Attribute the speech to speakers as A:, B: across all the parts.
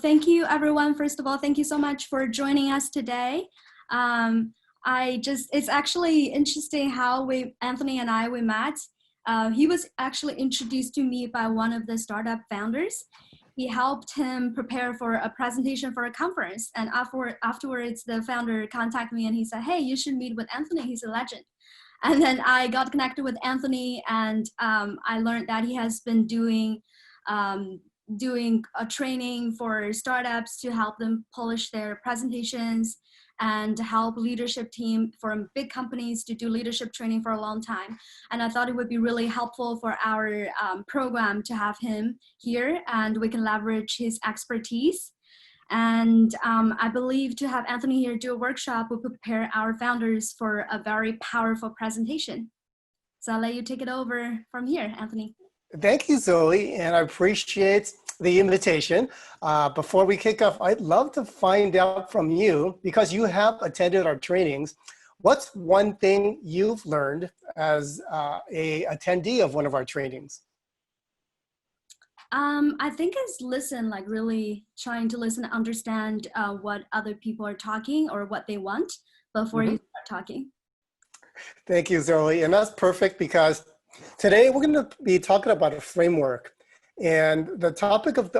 A: Thank you, everyone. First of all, thank you so much for joining us today. It's actually interesting how Anthony and I, we met. He was actually introduced to me by one of the startup founders. He helped him prepare for a presentation for a conference. And afterwards, the founder contacted me and he said, hey, you should meet with Anthony. He's a legend. And then I got connected with Anthony, and I learned that he has been doing a training for startups to help them polish their presentations and help leadership team from big companies to do leadership training for a long time. And I thought it would be really helpful for our program to have him here, and we can leverage his expertise. And I believe to have Anthony here do a workshop will prepare our founders for a very powerful presentation. So I'll let you take it over from here, Anthony.
B: Thank you, Zoe, and I appreciate the invitation. Before we kick off, I'd love to find out from you, because you have attended our trainings, what's one thing you've learned as a attendee of one of our trainings?
A: I think it's really trying to listen and understand what other people are talking or what they want before you start talking.
B: Thank you, Zoe, and that's perfect because today we're going to be talking about a framework, and the topic of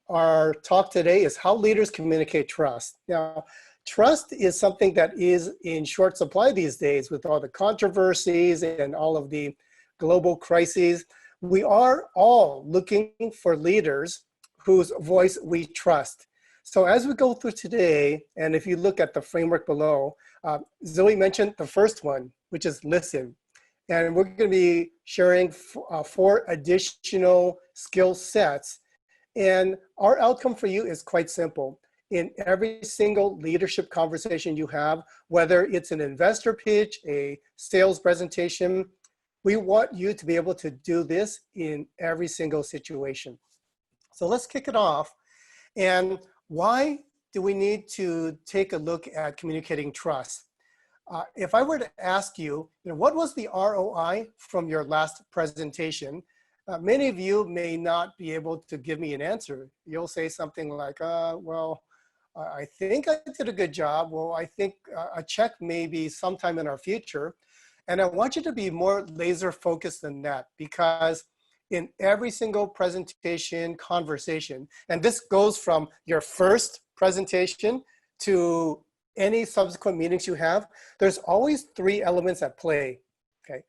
B: our talk today is how leaders communicate trust. Now, trust is something that is in short supply these days with all the controversies and all of the global crises. We are all looking for leaders whose voice we trust. So as we go through today, and if you look at the framework below, Zoe mentioned the first one, which is listen. And we're going to be sharing 4 additional skill sets. And our outcome for you is quite simple. In every single leadership conversation you have, whether it's an investor pitch, a sales presentation, we want you to be able to do this in every single situation. So let's kick it off. And why do we need to take a look at communicating trust? If I were to ask you, what was the ROI from your last presentation? Many of you may not be able to give me an answer. You'll say something like, well, I think I did a good job. Well, I think a check may be sometime in our future. And I want you to be more laser focused than that, because in every single presentation conversation, and this goes from your first presentation to any subsequent meetings you have, there's always 3 elements at play, okay?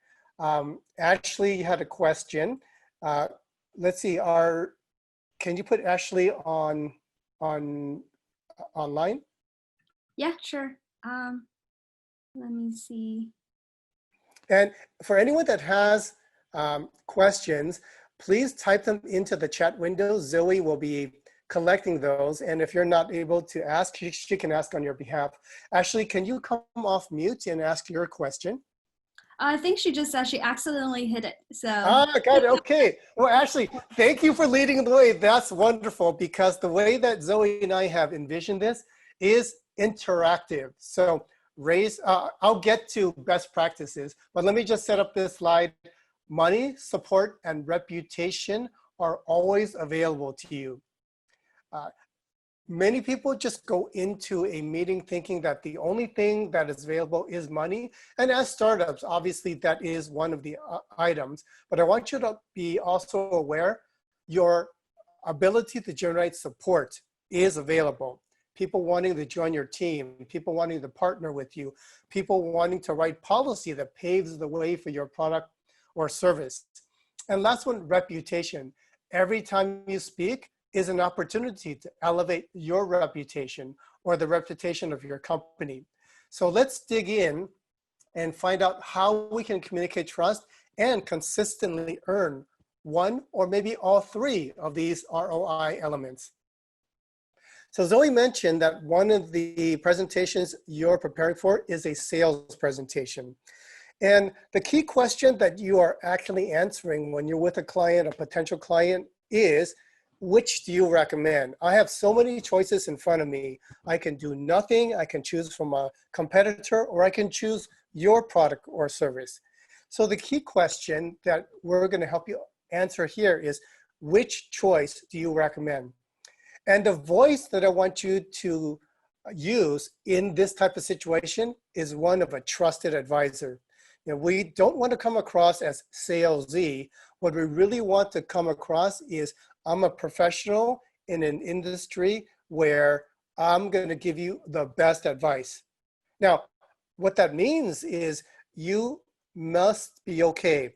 B: Ashley had a question. Let's see, can you put Ashley on online?
A: Yeah, sure. Let me see.
B: And for anyone that has questions, please type them into the chat window. Zoe will be collecting those. And if you're not able to ask, she can ask on your behalf. Ashley, can you come off mute and ask your question?
A: I think she just said she accidentally hit it. So.
B: Got it. Okay. Well, Ashley, thank you for leading the way. That's wonderful, because the way that Zoe and I have envisioned this is interactive. So I'll get to best practices, but let me just set up this slide. Money, support, and reputation are always available to you. Many people just go into a meeting thinking that the only thing that is available is money. And as startups, obviously that is one of the items, but I want you to be also aware your ability to generate support is available. People wanting to join your team, people wanting to partner with you, people wanting to write policy that paves the way for your product or service. And last one, reputation. Every time you speak is an opportunity to elevate your reputation or the reputation of your company. So let's dig in and find out how we can communicate trust and consistently earn 1 or maybe all 3 of these ROI elements. So Zoe mentioned that one of the presentations you're preparing for is a sales presentation. And the key question that you are actually answering when you're with a client, a potential client, is, which do you recommend? I have so many choices in front of me. I can do nothing. I can choose from a competitor, or I can choose your product or service. So the key question that we're going to help you answer here is, which choice do you recommend? And the voice that I want you to use in this type of situation is one of a trusted advisor. We don't want to come across as salesy. What we really want to come across is, I'm a professional in an industry where I'm going to give you the best advice. Now, what that means is you must be okay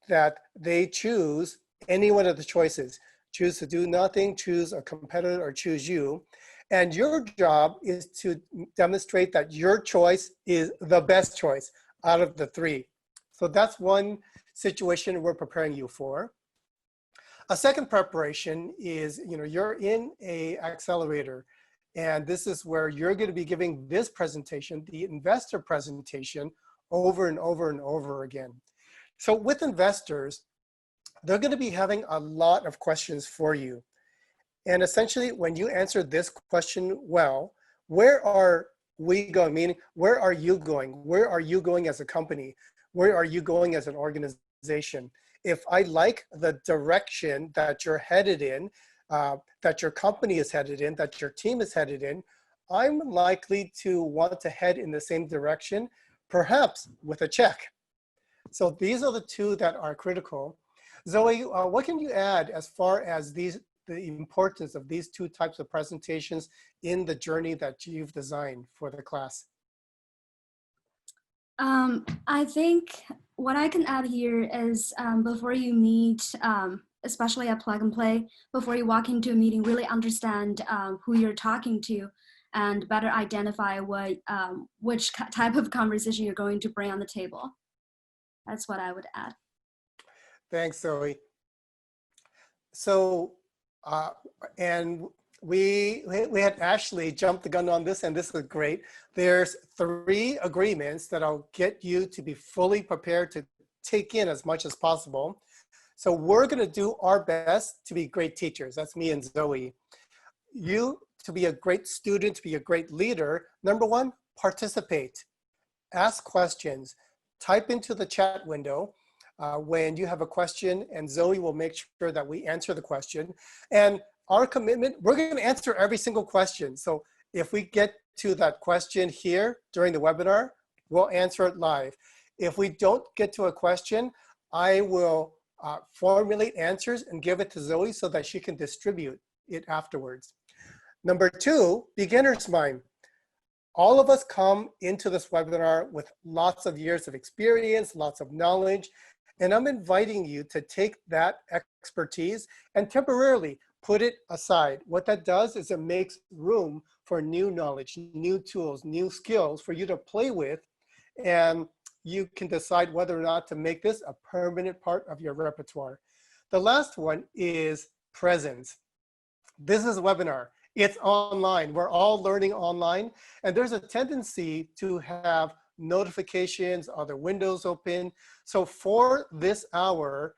B: that they choose any one of the choices. Choose to do nothing, choose a competitor, or choose you. And your job is to demonstrate that your choice is the best choice out of the three. So that's one situation we're preparing you for. A second preparation is, you're in a accelerator, and this is where you're going to be giving this presentation, the investor presentation, over and over and over again. So with investors, they're going to be having a lot of questions for you. And essentially, when you answer this question well, where are we going? Meaning, where are you going? Where are you going as a company? Where are you going as an organization? If I like the direction that you're headed in, that your company is headed in, that your team is headed in, I'm likely to want to head in the same direction, perhaps with a check. So these are the two that are critical. Zoe, what can you add as far as the importance of these two types of presentations in the journey that you've designed for the class?
A: I think what I can add here is before you meet, especially at Plug and Play, before you walk into a meeting, really understand who you're talking to and better identify which type of conversation you're going to bring on the table. That's what I would add.
B: Thanks, Zoe. So, and we had Ashley jump the gun on this, and this is great. There's 3 agreements that I'll get you to be fully prepared to take in as much as possible. So we're going to do our best to be great teachers. That's me and Zoe. You, to be a great student, to be a great leader, number 1, participate. Ask questions. Type into the chat window when you have a question, and Zoe will make sure that we answer the question. And our commitment, we're going to answer every single question. So if we get to that question here during the webinar, we'll answer it live. If we don't get to a question, I will formulate answers and give it to Zoe so that she can distribute it afterwards. Number 2, beginner's mind. All of us come into this webinar with lots of years of experience, lots of knowledge, and I'm inviting you to take that expertise and temporarily put it aside. What that does is it makes room for new knowledge, new tools, new skills for you to play with, and you can decide whether or not to make this a permanent part of your repertoire. The last one is presence. This is a webinar. It's online. We're all learning online, and there's a tendency to have notifications, other windows open. So for this hour,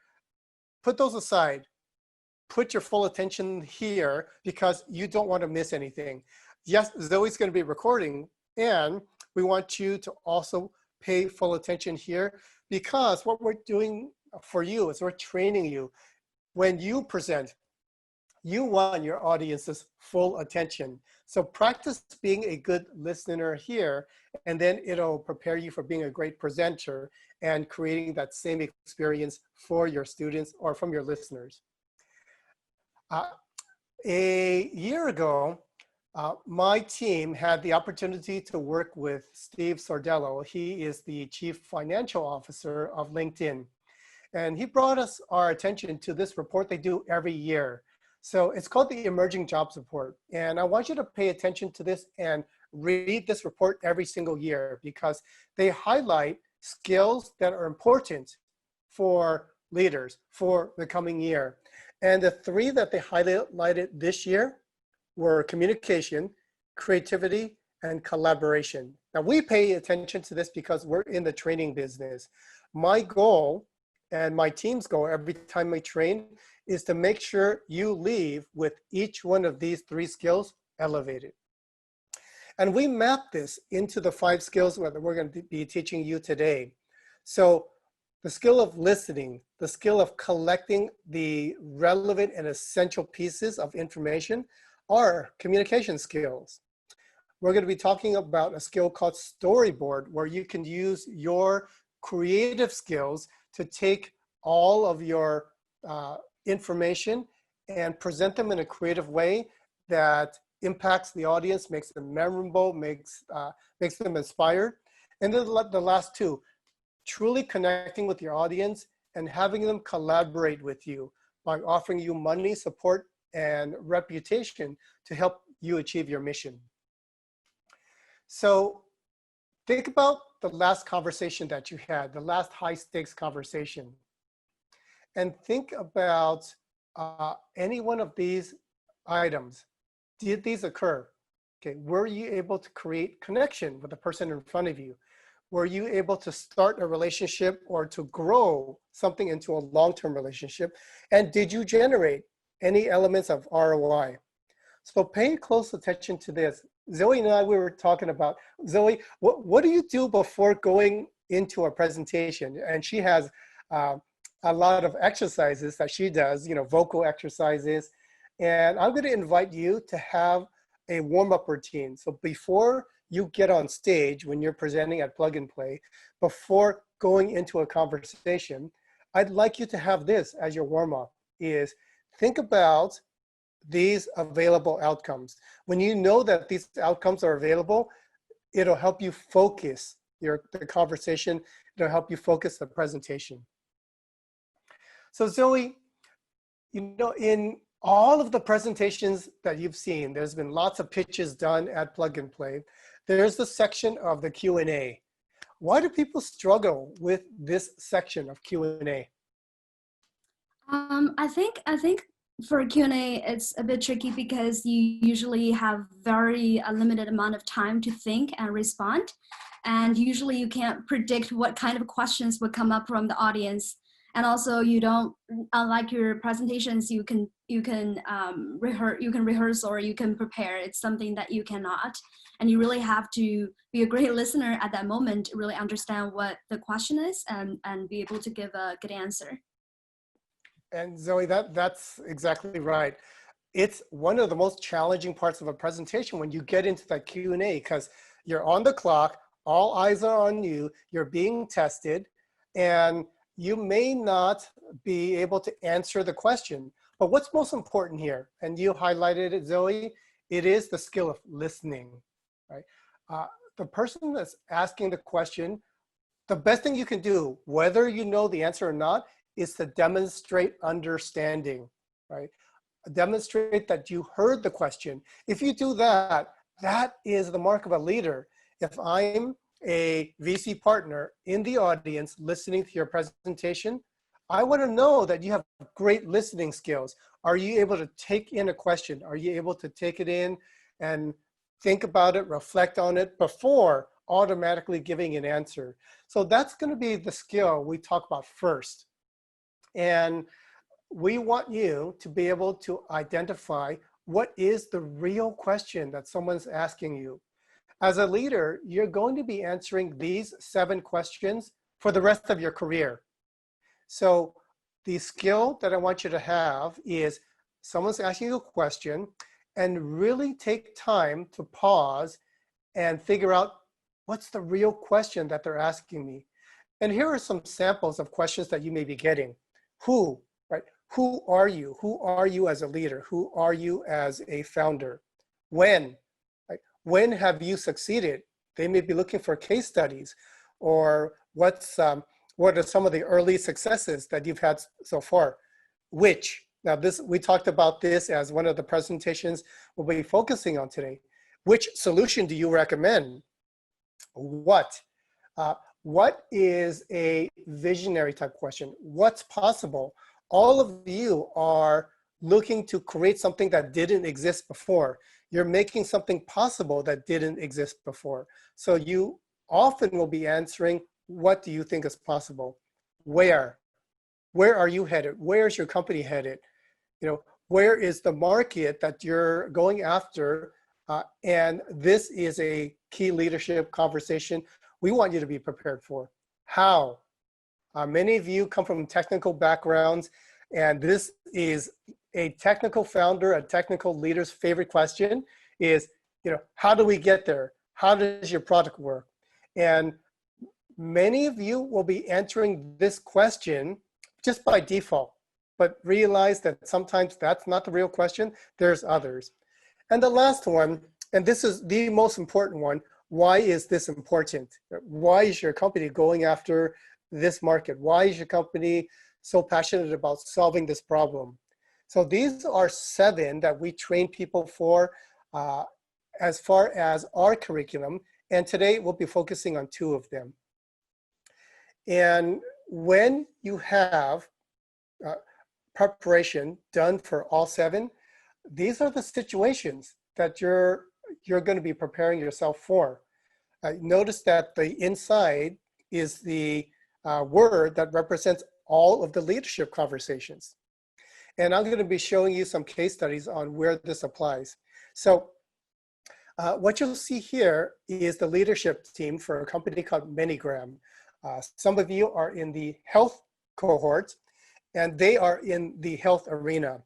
B: put those aside. Put your full attention here because you don't want to miss anything. Yes, Zoe's going to be recording, and we want you to also pay full attention here because what we're doing for you is we're training you. When you present, you want your audience's full attention. So practice being a good listener here, and then it'll prepare you for being a great presenter and creating that same experience for your students or from your listeners. A year ago, my team had the opportunity to work with Steve Sordello. He is the Chief Financial Officer of LinkedIn. And he brought us our attention to this report they do every year. So it's called the Emerging Jobs Report. And I want you to pay attention to this and read this report every single year because they highlight skills that are important for leaders for the coming year. And the 3 that they highlighted this year were communication, creativity, and collaboration. Now we pay attention to this because we're in the training business. My goal and my team's goal every time we train is to make sure you leave with each one of these 3 skills elevated. And we map this into the 5 skills that we're going to be teaching you today. So the skill of listening, the skill of collecting the relevant and essential pieces of information. are communication skills. We're going to be talking about a skill called Storyboard, where you can use your creative skills to take all of your information and present them in a creative way that impacts the audience, makes them memorable, makes them inspired. And then the last two, truly connecting with your audience and having them collaborate with you by offering you money, support, and reputation to help you achieve your mission. So think about the last conversation that you had, the last high stakes conversation. And think about any one of these items. Did these occur? Okay, were you able to create connection with the person in front of you? Were you able to start a relationship or to grow something into a long-term relationship? And did you generate any elements of ROI? So pay close attention to this. Zoe and I, we were talking about, Zoe, what do you do before going into a presentation? And she has a lot of exercises that she does, vocal exercises. And I'm going to invite you to have a warm-up routine. So before you get on stage, when you're presenting at Plug and Play, before going into a conversation, I'd like you to have this as your warm-up, is think about these available outcomes. When you know that these outcomes are available, it'll help you focus the conversation. It'll help you focus the presentation. So Zoe, in all of the presentations that you've seen, there's been lots of pitches done at Plug and Play. There's the section of the Q&A. Why do people struggle with this section of Q&A?
A: I think for Q&A, it's a bit tricky because you usually have a limited amount of time to think and respond. And usually you can't predict what kind of questions would come up from the audience. And also you don't, unlike your presentations, you can rehearse or you can prepare. It's something that you cannot. And you really have to be a great listener at that moment, really understand what the question is and be able to give a good answer.
B: And Zoe, that's exactly right. It's one of the most challenging parts of a presentation when you get into that Q&A, because you're on the clock, all eyes are on you, you're being tested, and you may not be able to answer the question. But what's most important here, and you highlighted it, Zoe, it is the skill of listening, right? The person that's asking the question, the best thing you can do, whether you know the answer or not, is to demonstrate understanding, right? Demonstrate that you heard the question. If you do that, that is the mark of a leader. If I'm a VC partner in the audience listening to your presentation, I want to know that you have great listening skills. Are you able to take in a question? Are you able to take it in and think about it, reflect on it before automatically giving an answer? So that's going to be the skill we talk about first. And we want you to be able to identify what is the real question that someone's asking you. As a leader, you're going to be answering these 7 questions for the rest of your career. So the skill that I want you to have is someone's asking you a question and really take time to pause and figure out what's the real question that they're asking me. And here are some samples of questions that you may be getting. Who, right? Who are you? Who are you as a leader? Who are you as a founder? When, right? When have you succeeded? They may be looking for case studies, or what are some of the early successes that you've had so far? Which, now this, we talked about this as one of the presentations we'll be focusing on today. Which solution do you recommend? What? What is a visionary type question? What's possible? All of you are looking to create something that didn't exist before. You're making something possible that didn't exist before. So you often will be answering, what do you think is possible? Where? Where are you headed? Where's your company headed? Where is the market that you're going after? And this is a key leadership conversation we want you to be prepared for. How? Many of you come from technical backgrounds. And this is a technical founder, a technical leader's favorite question is, how do we get there? How does your product work? And many of you will be answering this question just by default, but realize that sometimes that's not the real question. There's others. And the last one, and this is the most important one, why is this important? Why is your company going after this market? Why is your company so passionate about solving this problem? So these are 7 that we train people for as far as our curriculum. And today we'll be focusing on 2 of them. And when you have preparation done for all 7, these are the situations that you're going to be preparing yourself for. Notice that the inside is the word that represents all of the leadership conversations. And I'm going to be showing you some case studies on where this applies. So what you'll see here is the leadership team for a company called ManyGram. Some of you are in the health cohort, and they are in the health arena.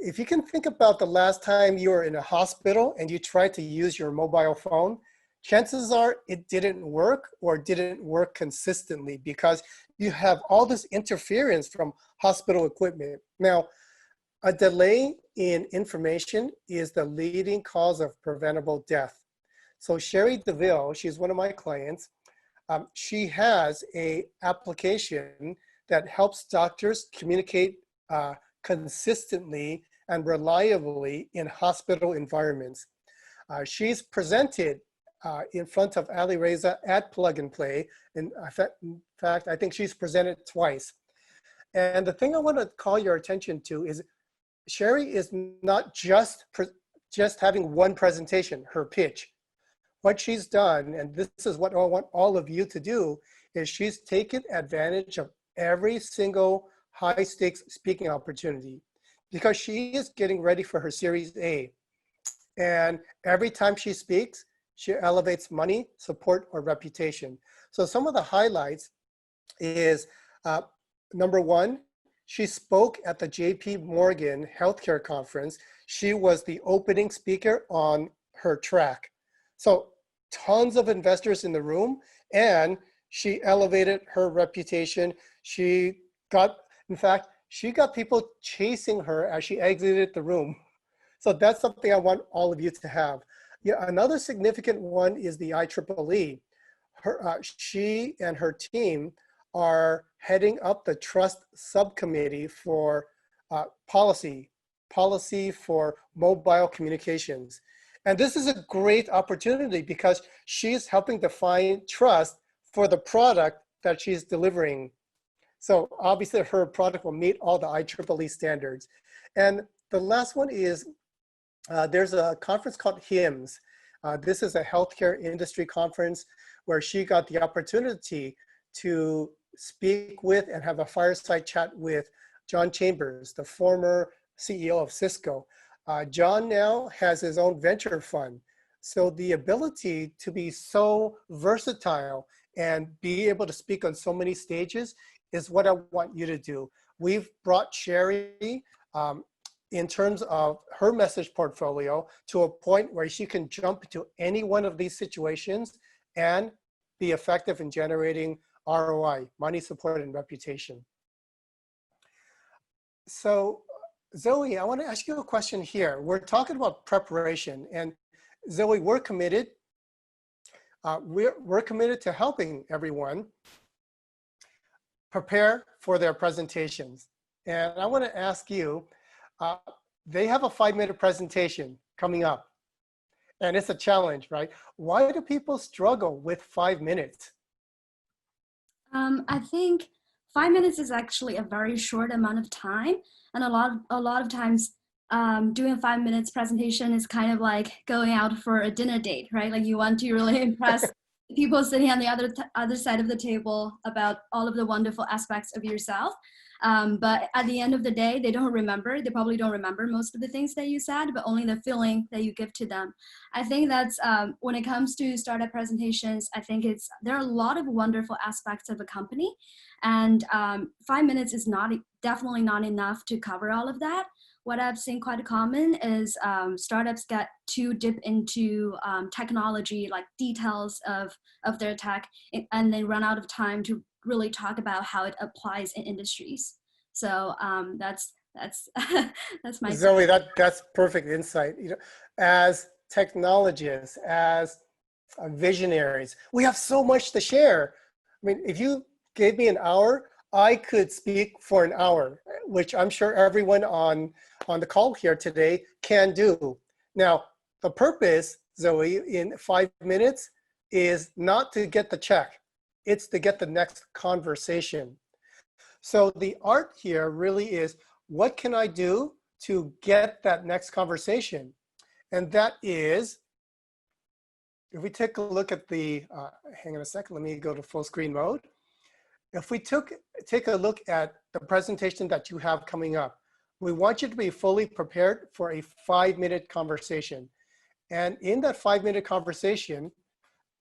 B: If you can think about the last time you were in a hospital and you tried to use your mobile phone, chances are it didn't work or didn't work consistently because you have all this interference from hospital equipment. Now, a delay in information is the leading cause of preventable death. So Sherry DeVille, she's one of my clients. She has an application that helps doctors communicate consistently and reliably in hospital environments. She's presented in front of Ali Reza at Plug and Play. In fact, I think she's presented twice. And the thing I want to call your attention to is Sherry is not just having one presentation, her pitch. What she's done, and this is what I want all of you to do, is she's taken advantage of every single high stakes speaking opportunity because she is getting ready for her Series A. And every time she speaks, she elevates money, support, or reputation. So some of the highlights is number 1, she spoke at the JP Morgan Healthcare Conference. She was the opening speaker on her track. So tons of investors in the room, and she elevated her reputation. She got people chasing her as she exited the room. So that's something I want all of you to have. Yeah, another significant one is the IEEE. She and her team are heading up the trust subcommittee for policy for mobile communications. And this is a great opportunity because she's helping define trust for the product that she's delivering. So obviously her product will meet all the IEEE standards. And the last one is there's a conference called HIMSS. This is a healthcare industry conference where she got the opportunity to speak with and have a fireside chat with John Chambers, the former CEO of Cisco. John now has his own venture fund. So the ability to be so versatile and be able to speak on so many stages is what I want you to do. We've brought Sherry in terms of her message portfolio to a point where she can jump into any one of these situations and be effective in generating ROI, money, support, and reputation. So Zoe, I want to ask you a question here. We're talking about preparation, and Zoe, we're committed. We're committed to helping everyone prepare for their presentations. And I want to ask you, they have a 5-minute presentation coming up, and it's a challenge, right? Why do people struggle with 5 minutes?
A: I think 5 minutes is actually a very short amount of time, and a lot of times doing a 5 minutes presentation is kind of like going out for a dinner date, right? Like you want to really impress people sitting on the other side of the table about all of the wonderful aspects of yourself. But at the end of the day, they probably don't remember most of the things that you said, but only the feeling that you give to them. I think that's when it comes to startup presentations, I think there are a lot of wonderful aspects of a company, and 5 minutes is not definitely not enough to cover all of that. What I've seen quite common is startups get too deep into technology, like details of their tech, and they run out of time to really talk about how it applies in industries. So that's that's my
B: Zoe, that's perfect insight. As technologists, as visionaries, we have so much to share. I mean, if you gave me an hour, I could speak for an hour, which I'm sure everyone on the call here today can do. Now, the purpose, Zoe, in 5 minutes is not to get the check. It's to get the next conversation. So the art here really is, what can I do to get that next conversation? And that is, if we take a look at the, hang on a second, let me go to full screen mode. If we take a look at the presentation that you have coming up, we want you to be fully prepared for a 5-minute conversation. And in that 5-minute conversation,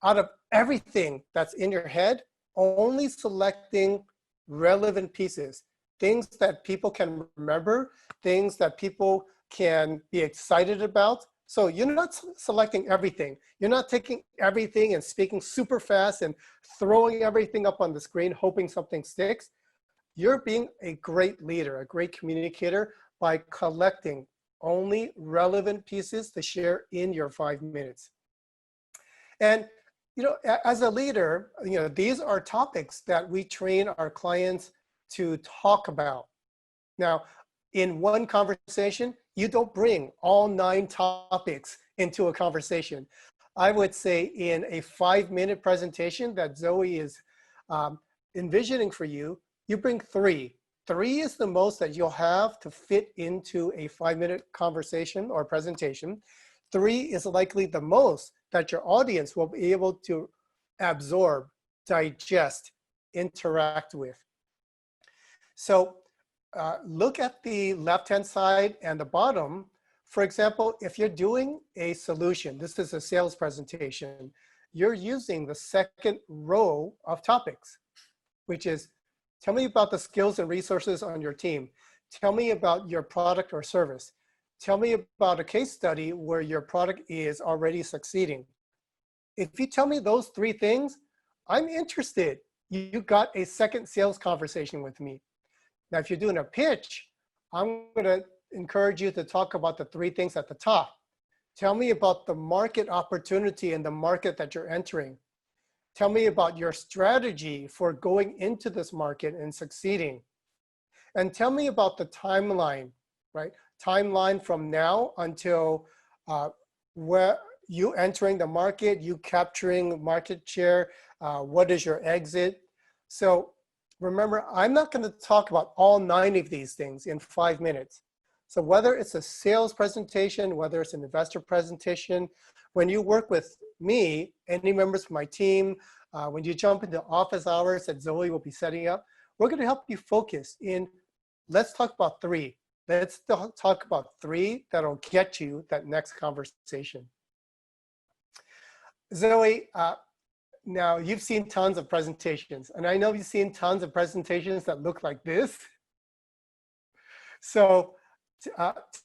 B: out of everything that's in your head, only selecting relevant pieces, things that people can remember, things that people can be excited about. So you're not selecting everything. You're not taking everything and speaking super fast and throwing everything up on the screen, hoping something sticks. You're being a great leader, a great communicator by collecting only relevant pieces to share in your 5 minutes. And as a leader, these are topics that we train our clients to talk about. Now, in one conversation, you don't bring all 9 topics into a conversation. I would say in a 5-minute presentation that Zoe is envisioning for you, you bring 3. 3 is the most that you'll have to fit into a 5-minute conversation or presentation. 3 is likely the most that your audience will be able to absorb, digest, interact with. So look at the left-hand side and the bottom. For example, if you're doing a solution, this is a sales presentation, you're using the second row of topics, which is, tell me about the skills and resources on your team. Tell me about your product or service. Tell me about a case study where your product is already succeeding. If you tell me those 3 things, I'm interested. You got a second sales conversation with me. Now, if you're doing a pitch, I'm going to encourage you to talk about the 3 things at the top. Tell me about the market opportunity and the market that you're entering. Tell me about your strategy for going into this market and succeeding. And tell me about the timeline, right? Timeline from now until where you entering the market, you capturing market share, what is your exit? So remember, I'm not going to talk about all 9 of these things in 5 minutes. So whether it's a sales presentation, whether it's an investor presentation, when you work with me, any members of my team, when you jump into office hours that Zoe will be setting up, we're going to help you focus in, let's talk about 3. Let's talk about 3 that'll get you that next conversation. Zoe, now you've seen tons of presentations, and I know you've seen tons of presentations that look like this. So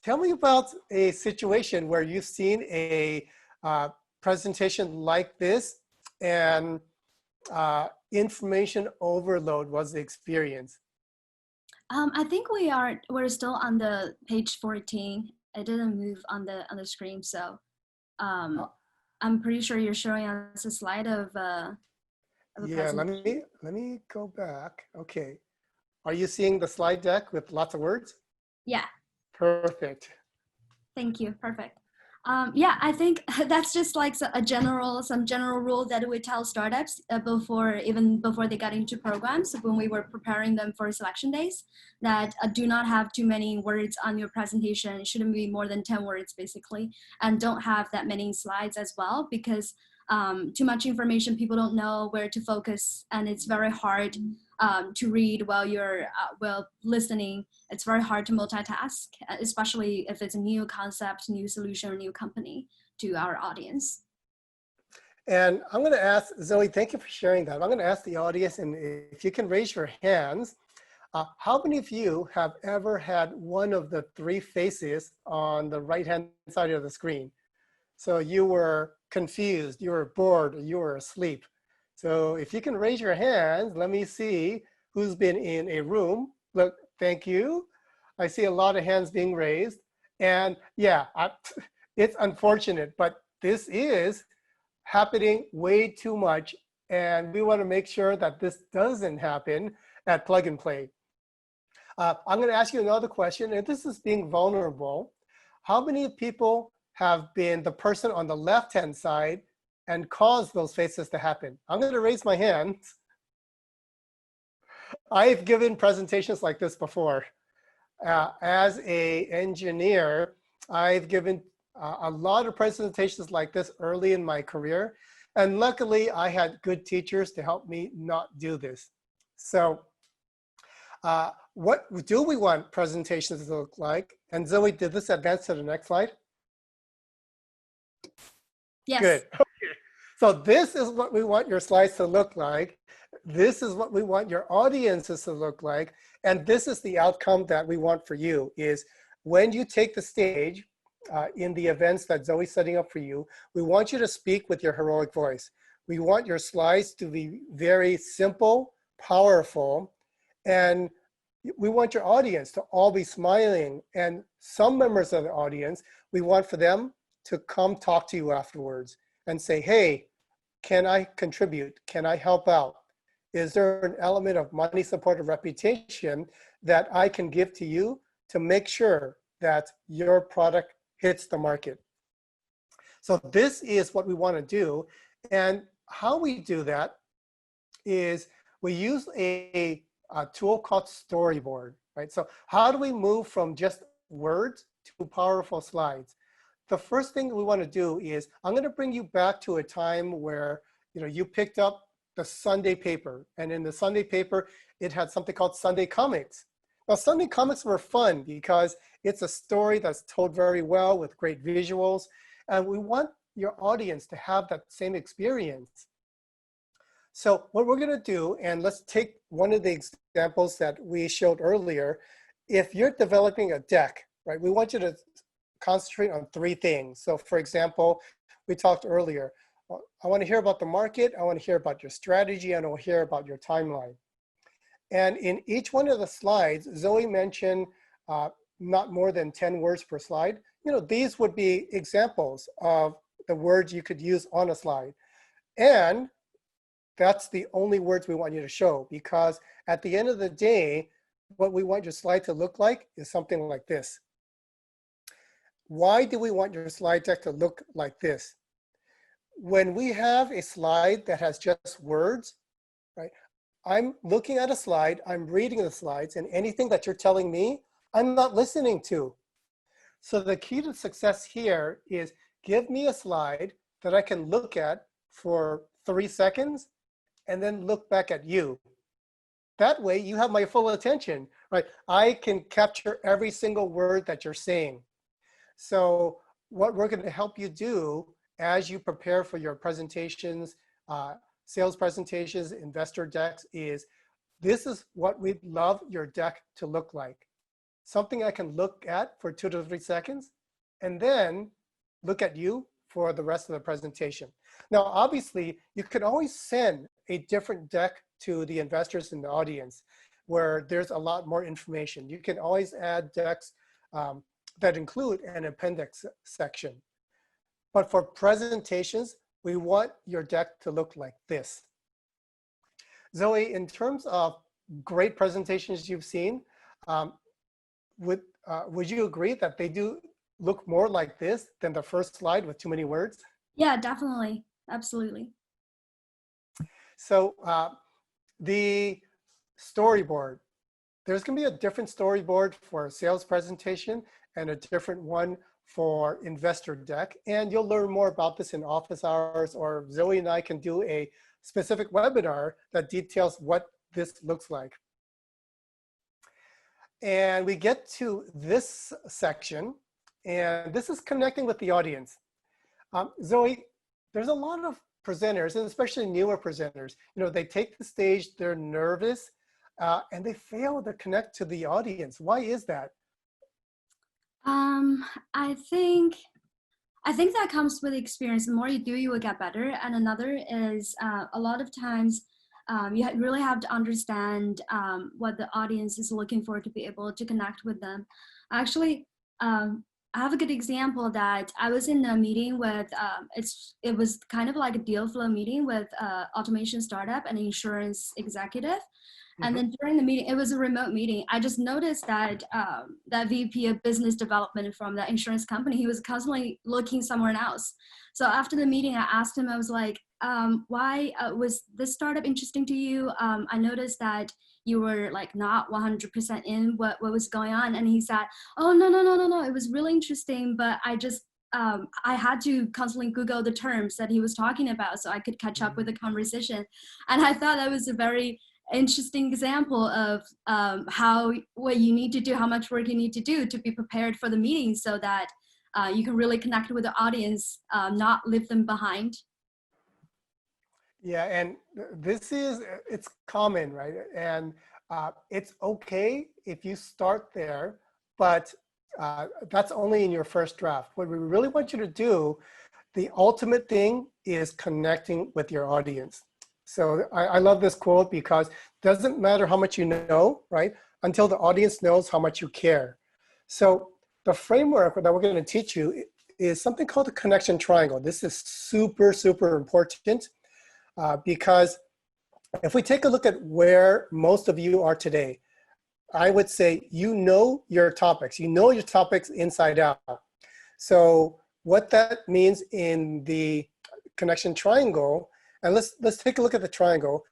B: tell me about a situation where you've seen a presentation like this and information overload was the experience.
A: I think we're still on the page 14. It didn't move on the screen, so I'm pretty sure you're showing us a slide of a
B: yeah, let me go back. Okay, are you seeing the slide deck with lots of words?
A: Yeah.
B: Perfect.
A: Thank you. Perfect. Yeah, I think that's just like some general rule that we tell startups before they got into programs, when we were preparing them for selection days, that do not have too many words on your presentation. It shouldn't be more than 10 words basically, and don't have that many slides as well, because too much information, people don't know where to focus, and it's very hard to read while you're listening. It's very hard to multitask, especially if it's a new concept, new solution, or new company to our audience.
B: And I'm going to ask Zoe, thank you for sharing that. I'm going to ask the audience, and if you can raise your hands, How many of you have ever had one of the three faces on the right-hand side of the screen? So you were confused, you were bored, or you were asleep. So if you can raise your hands, let me see who's been in a room. Look, thank you. I see a lot of hands being raised. And yeah, it's unfortunate, but this is happening way too much. And we want to make sure that this doesn't happen at Plug and Play. I'm going to ask you another question, and this is being vulnerable. How many people have been the person on the left-hand side and caused those faces to happen? I'm going to raise my hand. I've given presentations like this before. As an engineer, I've given a lot of presentations like this early in my career. And luckily, I had good teachers to help me not do this. So what do we want presentations to look like? And Zoe, did this advance to the next slide?
A: Yes.
B: Good. Okay. So this is what we want your slides to look like. This is what we want your audiences to look like. And this is the outcome that we want for you is when you take the stage in the events that Zoe's setting up for you, we want you to speak with your heroic voice. We want your slides to be very simple, powerful, and we want your audience to all be smiling. And some members of the audience, we want for them to come talk to you afterwards and say, hey, can I contribute? Can I help out? Is there an element of money, support, or reputation that I can give to you to make sure that your product hits the market? So this is what we want to do. And how we do that is we use a tool called Storyboard, right? So how do we move from just words to powerful slides? The first thing we want to do is I'm going to bring you back to a time where you picked up the Sunday paper, and in the Sunday paper it had something called Sunday Comics. Now Sunday Comics were fun because it's a story that's told very well with great visuals, and we want your audience to have that same experience. So what we're going to do, and let's take one of the examples that we showed earlier. If you're developing a deck, right, we want you to concentrate on three things. So for example, we talked earlier, I want to hear about the market, I want to hear about your strategy, and I want to hear about your timeline. And in each one of the slides, Zoe mentioned not more than 10 words per slide. These would be examples of the words you could use on a slide. And that's the only words we want you to show, because at the end of the day, what we want your slide to look like is something like this. Why do we want your slide deck to look like this? When we have a slide that has just words, right? I'm looking at a slide, I'm reading the slides, and anything that you're telling me, I'm not listening to. So the key to success here is give me a slide that I can look at for 3 seconds and then look back at you. That way you have my full attention, right? I can capture every single word that you're saying. So what we're going to help you do as you prepare for your presentations, sales presentations, investor decks is, this is what we'd love your deck to look like. Something I can look at for 2 to 3 seconds and then look at you for the rest of the presentation. Now, obviously, you could always send a different deck to the investors in the audience where there's a lot more information. You can always add decks that include an appendix section. But for presentations, we want your deck to look like this. Zoe, in terms of great presentations you've seen, would you agree that they do look more like this than the first slide with too many words?
A: Yeah, definitely. Absolutely.
B: So the storyboard, there's going to be a different storyboard for a sales presentation and a different one for investor deck. And you'll learn more about this in office hours, or Zoe and I can do a specific webinar that details what this looks like. And we get to this section, and this is connecting with the audience. Zoe, there's a lot of presenters, and especially newer presenters, they take the stage, they're nervous. and they fail to connect to the audience. Why is that?
A: Um, I think that comes with experience. The more you do, you will get better. And another is a lot of times you really have to understand what the audience is looking for to be able to connect with them. Actually, I have a good example that I was in a meeting with, it was kind of like a deal flow meeting with automation startup and insurance executive. And then during the meeting, it was a remote meeting. I just noticed that that VP of business development from the insurance company, he was constantly looking somewhere else. So after the meeting, I asked him, I was like, why was this startup interesting to you? I noticed that you were like not 100% in what was going on. And he said, oh, no. It was really interesting, but I had to constantly Google the terms that he was talking about so I could catch up with the conversation. And I thought that was a very interesting example of what you need to do, how much work you need to do to be prepared for the meeting so that you can really connect with the audience, not leave them behind.
B: Yeah, and it's common, right? And it's okay if you start there, but that's only in your first draft. What we really want you to do, the ultimate thing is connecting with your audience. So I love this quote because it doesn't matter how much you know, right? Until the audience knows how much you care. So the framework that we're going to teach you is something called the connection triangle. This is super, super important because if we take a look at where most of you are today, I would say you know your topics. You know your topics inside out. So what that means in the connection triangle, and let's take a look at the triangle.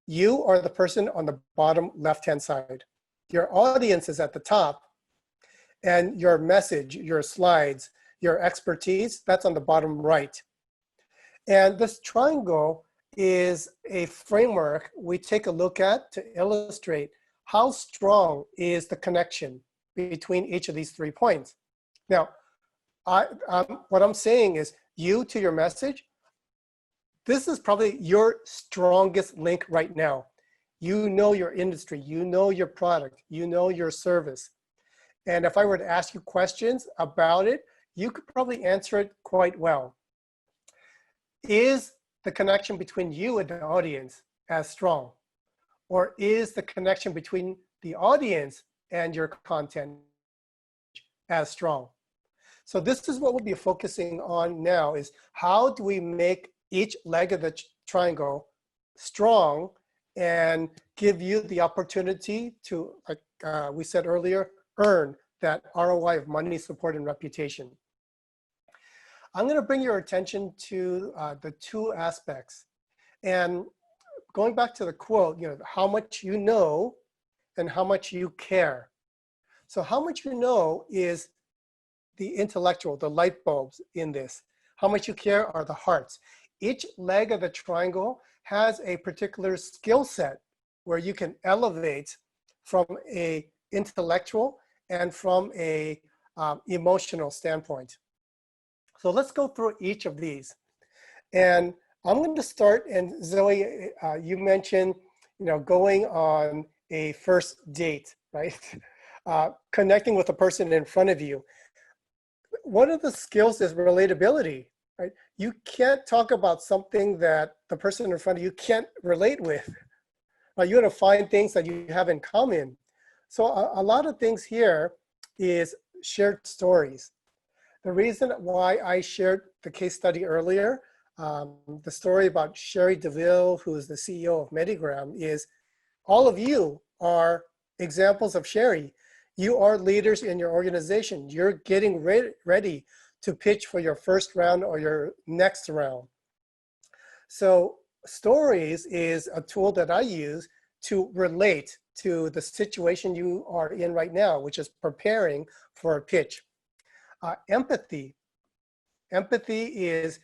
B: You are the person on the bottom left-hand side. Your audience is at the top, and your message, your slides, your expertise, that's on the bottom right. And this triangle is a framework we take a look at to illustrate how strong is the connection between each of these 3 points. Now, what I'm saying is you to your message, this is probably your strongest link right now. You know your industry, you know your product, you know your service. And if I were to ask you questions about it, you could probably answer it quite well. Is the connection between you and the audience as strong? Or is the connection between the audience and your content as strong? So this is what we'll be focusing on now, is how do we make each leg of the triangle strong and give you the opportunity to, like we said earlier, earn that ROI of money, support, and reputation. I'm going to bring your attention to the 2 aspects. And going back to the quote, how much you know and how much you care. So how much you know is the intellectual, the light bulbs in this. How much you care are the hearts. Each leg of the triangle has a particular skill set where you can elevate from a intellectual and from a emotional standpoint. So let's go through each of these. And I'm going to start, and Zoe, you mentioned, going on a first date, right? Connecting with the person in front of you. One of the skills is relatability, right? You can't talk about something that the person in front of you can't relate with. You're going to find things that you have in common. So a lot of things here is shared stories. The reason why I shared the case study earlier, the story about Sherry DeVille, who is the CEO of Medigram, is all of you are examples of Sherry. You are leaders in your organization. You're getting ready to pitch for your first round or your next round. So stories is a tool that I use to relate to the situation you are in right now, which is preparing for a pitch. Empathy. Empathy is,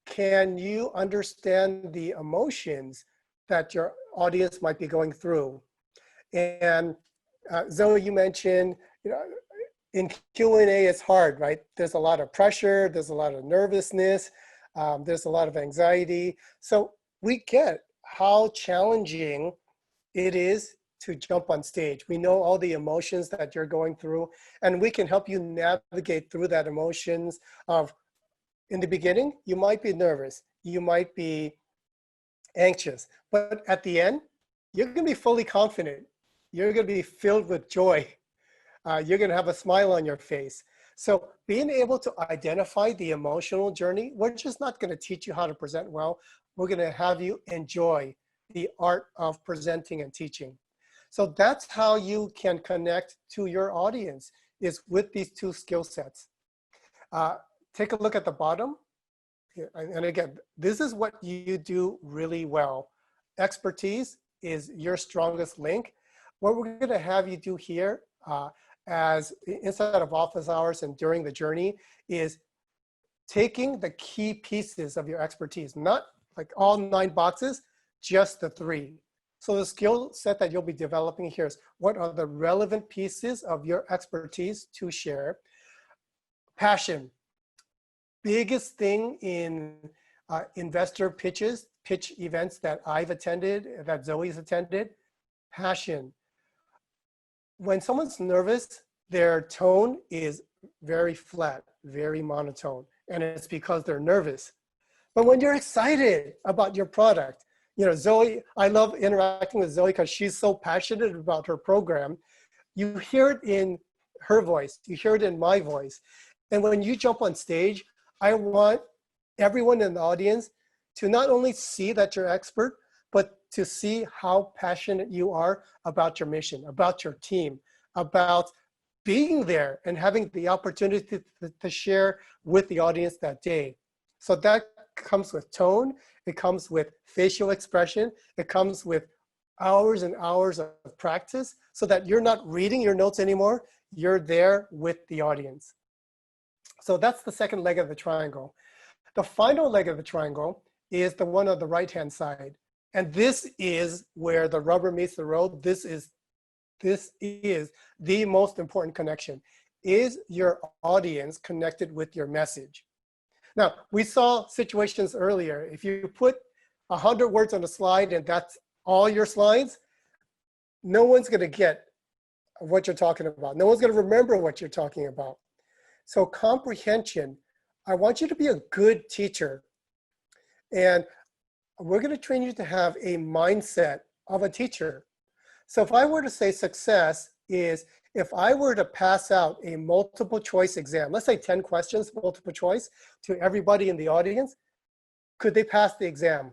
B: can you understand the emotions that your audience might be going through? And Zoe, you mentioned, in Q&A it's hard, right? There's a lot of pressure, there's a lot of nervousness, there's a lot of anxiety. So we get how challenging it is to jump on stage. We know all the emotions that you're going through, and we can help you navigate through that emotions of, in the beginning, you might be nervous, you might be anxious, but at the end, you're gonna be fully confident. You're gonna be filled with joy. You're gonna have a smile on your face. So being able to identify the emotional journey, we're just not gonna teach you how to present well. We're gonna have you enjoy the art of presenting and teaching. So that's how you can connect to your audience, is with these two skill sets. Take a look at the bottom. And again, this is what you do really well. Expertise is your strongest link. What we're gonna have you do here, as inside of office hours and during the journey, is taking the key pieces of your expertise, not like all 9 boxes, just the 3. So the skill set that you'll be developing here is, what are the relevant pieces of your expertise to share? Passion. Biggest thing in investor pitch events that I've attended, that Zoe's attended, passion. When someone's nervous, their tone is very flat, very monotone, and it's because they're nervous. But when you're excited about your product, you know, Zoe, I love interacting with Zoe because she's so passionate about her program. You hear it in her voice, you hear it in my voice. And when you jump on stage, I want everyone in the audience to not only see that you're expert, but to see how passionate you are about your mission, about your team, about being there and having the opportunity to share with the audience that day. So that comes with tone, it comes with facial expression, it comes with hours and hours of practice, so that you're not reading your notes anymore, you're there with the audience. So that's the second leg of the triangle. The final leg of the triangle is the one on the right-hand side. And this is where the rubber meets the road. This is the most important connection. Is your audience connected with your message? Now, we saw situations earlier. If you put 100 words on a slide and that's all your slides, no one's gonna get what you're talking about. No one's gonna remember what you're talking about. So comprehension, I want you to be a good teacher. And we're gonna train you to have a mindset of a teacher. So if I were to say success is, if I were to pass out a multiple choice exam, let's say 10 questions, multiple choice, to everybody in the audience, could they pass the exam?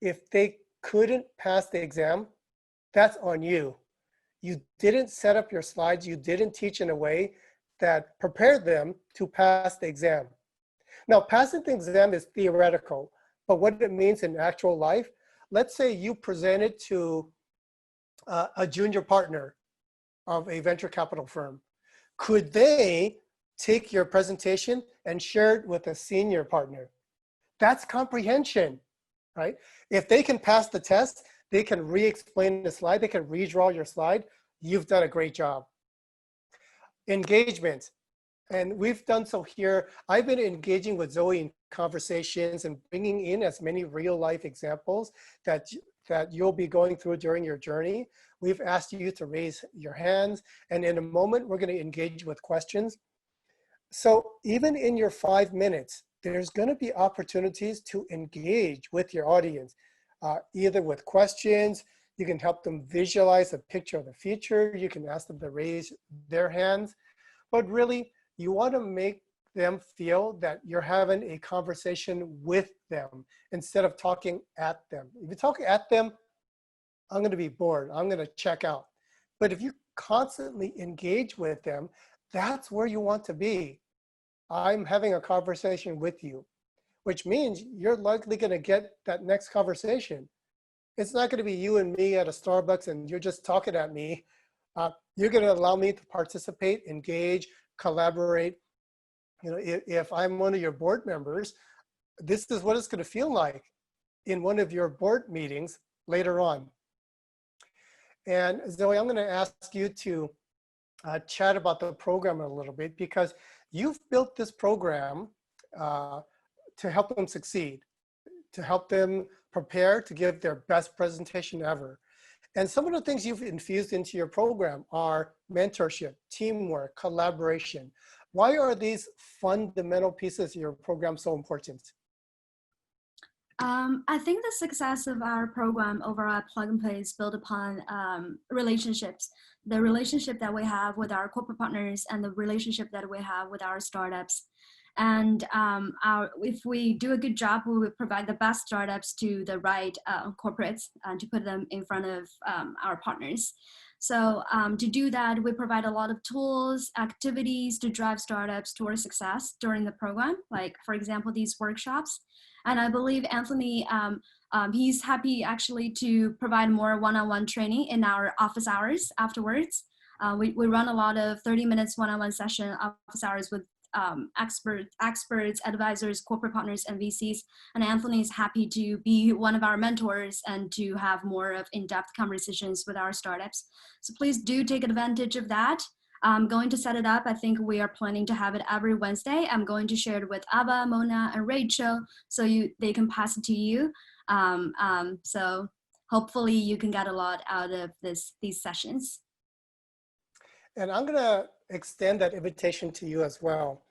B: If they couldn't pass the exam, that's on you. You didn't set up your slides, you didn't teach in a way that prepared them to pass the exam. Now, passing the exam is theoretical, but what it means in actual life, let's say you presented to a junior partner of a venture capital firm. Could they take your presentation and share it with a senior partner? That's comprehension, right? If they can pass the test, they can re-explain the slide, they can redraw your slide, you've done a great job. Engagement, and we've done so here. I've been engaging with Zoe in conversations and bringing in as many real life examples that you'll be going through during your journey. We've asked you to raise your hands, and in a moment, we're gonna engage with questions. So even in your 5 minutes, there's gonna be opportunities to engage with your audience, either with questions. You can help them visualize a picture of the future. You can ask them to raise their hands, but really you want to make them feel that you're having a conversation with them instead of talking at them. If you talk at them, I'm going to be bored. I'm going to check out. But if you constantly engage with them, that's where you want to be. I'm having a conversation with you, which means you're likely going to get that next conversation. It's not going to be you and me at a Starbucks and you're just talking at me. You're going to allow me to participate, engage, collaborate. You know, if I'm one of your board members, this is what it's going to feel like in one of your board meetings later on. And Zoe, I'm going to ask you to chat about the program a little bit, because you've built this program to help them succeed, to help them prepare to give their best presentation ever. And some of the things you've infused into your program are mentorship, teamwork, collaboration. Why are these fundamental pieces of your program so important?
A: I think the success of our program overall at Plug and Play is built upon relationships. The relationship that we have with our corporate partners and the relationship that we have with our startups. And if we do a good job, we will provide the best startups to the right corporates and to put them in front of our partners. So to do that, we provide a lot of tools, activities to drive startups towards success during the program, like, for example, these workshops. And I believe Anthony, he's happy actually to provide more one-on-one training in our office hours afterwards. We run a lot of 30 minutes one-on-one session office hours with experts, advisors, corporate partners, and VCs. And Anthony is happy to be one of our mentors and to have more of in-depth conversations with our startups. So please do take advantage of that. I'm going to set it up. I think we are planning to have it every Wednesday. I'm going to share it with Ava, Mona, and Rachel so they can pass it to you. So hopefully you can get a lot out of these sessions.
B: And I'm going to extend that invitation to you as well.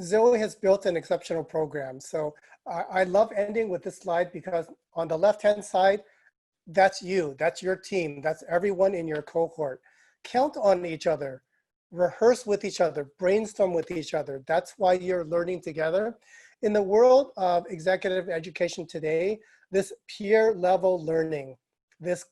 B: Zoe has built an exceptional program. So I love ending with this slide because on the left-hand side, that's you, that's your team, that's everyone in your cohort. Count on each other, rehearse with each other, brainstorm with each other. That's why you're learning together. In the world of executive education today, this peer level learning, this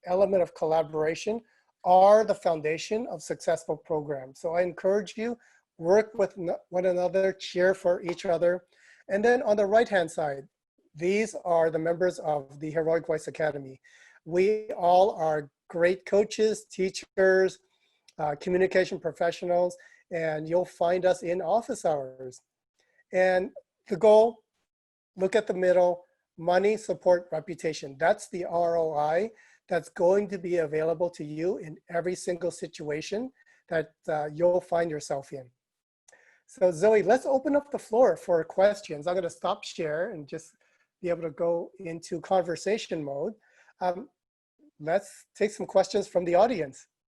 B: element of collaboration are the foundation of successful programs. So I encourage you, work with one another, cheer for each other. And then on the right-hand side, these are the members of the Heroic Voice Academy. We all are great coaches, teachers, communication professionals, and you'll find us in office hours. And the goal, look at the middle, money, support, reputation. That's the ROI that's going to be available to you in every single situation that you'll find yourself in. So Zoe, let's open up the floor for questions. I'm going to stop share and just be able to go into conversation mode. Let's take some questions from the audience.